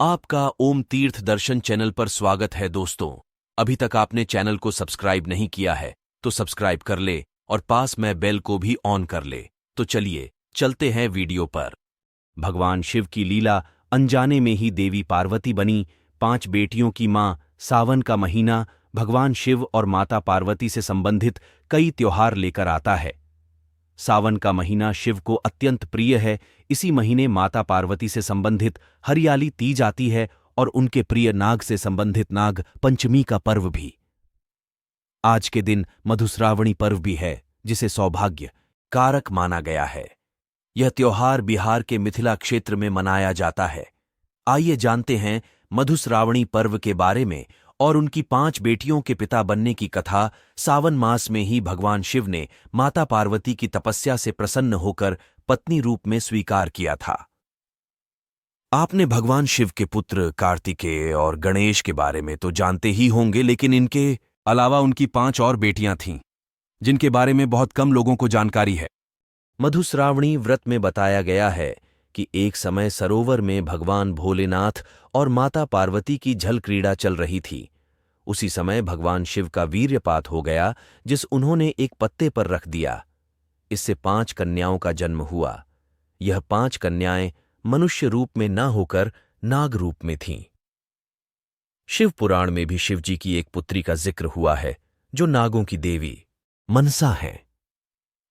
आपका ओम तीर्थ दर्शन चैनल पर स्वागत है दोस्तों। अभी तक आपने चैनल को सब्सक्राइब नहीं किया है तो सब्सक्राइब कर ले और पास में बेल को भी ऑन कर ले। तो चलिए चलते हैं वीडियो पर। भगवान शिव की लीला अनजाने में ही देवी पार्वती बनी। 5 बेटियों की मां। सावन का महीना भगवान शिव और माता पार्वती से संबंधित कई त्योहार लेकर आता है। सावन का महीना शिव को अत्यंत प्रिय है। इसी महीने माता पार्वती से संबंधित हरियाली तीज आती है और उनके प्रिय नाग से संबंधित नाग पंचमी का पर्व भी। आज के दिन मधुश्रावणी पर्व भी है, जिसे सौभाग्य कारक माना गया है। यह त्योहार बिहार के मिथिला क्षेत्र में मनाया जाता है। आइए जानते हैं मधुश्रावणी पर्व के बारे में और उनकी 5 बेटियों के पिता बनने की कथा। सावन मास में ही भगवान शिव ने माता पार्वती की तपस्या से प्रसन्न होकर पत्नी रूप में स्वीकार किया था। आपने भगवान शिव के पुत्र कार्तिकेय और गणेश के बारे में तो जानते ही होंगे, लेकिन इनके अलावा उनकी 5 और बेटियां थीं, जिनके बारे में बहुत कम लोगों को जानकारी है। मधुश्रावणी व्रत में बताया गया है कि एक समय सरोवर में भगवान भोलेनाथ और माता पार्वती की जल क्रीड़ा चल रही थी। उसी समय भगवान शिव का वीर्यपात हो गया, जिस उन्होंने एक पत्ते पर रख दिया। इससे 5 कन्याओं का जन्म हुआ। यह 5 कन्याएं मनुष्य रूप में न होकर नाग रूप में थीं। शिव पुराण में भी शिवजी की एक पुत्री का जिक्र हुआ है, जो नागों की देवी मनसा है।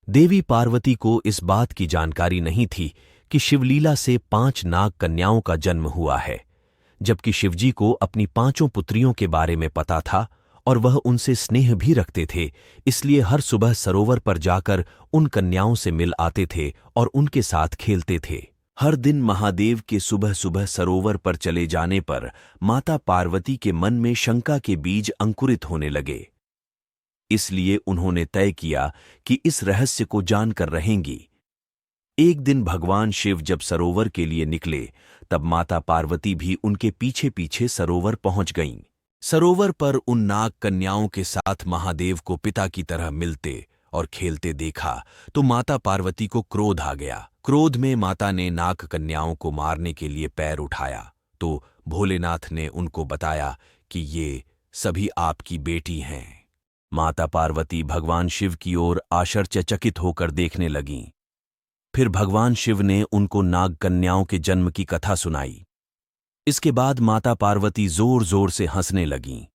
देवी पार्वती को इस बात की जानकारी नहीं थी कि शिवलीला से 5 नाग कन्याओं का जन्म हुआ है, जबकि शिवजी को अपनी 5 पुत्रियों के बारे में पता था और वह उनसे स्नेह भी रखते थे। इसलिए हर सुबह सरोवर पर जाकर उन कन्याओं से मिल आते थे और उनके साथ खेलते थे। हर दिन महादेव के सुबह सुबह सरोवर पर चले जाने पर माता पार्वती के मन में शंका के बीज अंकुरित होने लगे। इसलिए उन्होंने तय किया कि इस रहस्य को जानकर रहेंगी। एक दिन भगवान शिव जब सरोवर के लिए निकले, तब माता पार्वती भी उनके पीछे पीछे सरोवर पहुंच गईं। सरोवर पर उन नाग कन्याओं के साथ महादेव को पिता की तरह मिलते और खेलते देखा तो माता पार्वती को क्रोध आ गया। क्रोध में माता ने नाग कन्याओं को मारने के लिए पैर उठाया तो भोलेनाथ ने उनको बताया कि ये सभी आपकी बेटी हैं। माता पार्वती भगवान शिव की ओर आश्चर्यचकित होकर देखने लगीं। फिर भगवान शिव ने उनको नाग कन्याओं के जन्म की कथा सुनाई। इसके बाद माता पार्वती जोर जोर से हंसने लगीं।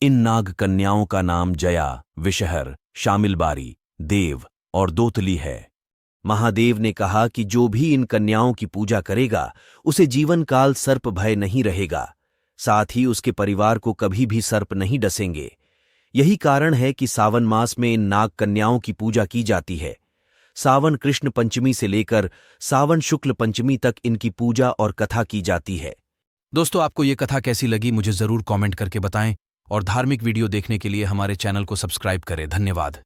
इन नाग कन्याओं का नाम जया, विषहर, शामिलबारी, देव और दोतली है। महादेव ने कहा कि जो भी इन कन्याओं की पूजा करेगा उसे जीवन काल सर्प भय नहीं रहेगा, साथ ही उसके परिवार को कभी भी सर्प नहीं डसेंगे। यही कारण है कि सावन मास में इन नाग कन्याओं की पूजा की जाती है। सावन कृष्ण पंचमी से लेकर सावन शुक्ल पंचमी तक इनकी पूजा और कथा की जाती है। दोस्तों, आपको ये कथा कैसी लगी मुझे जरूर कमेंट करके बताएं और धार्मिक वीडियो देखने के लिए हमारे चैनल को सब्सक्राइब करें। धन्यवाद।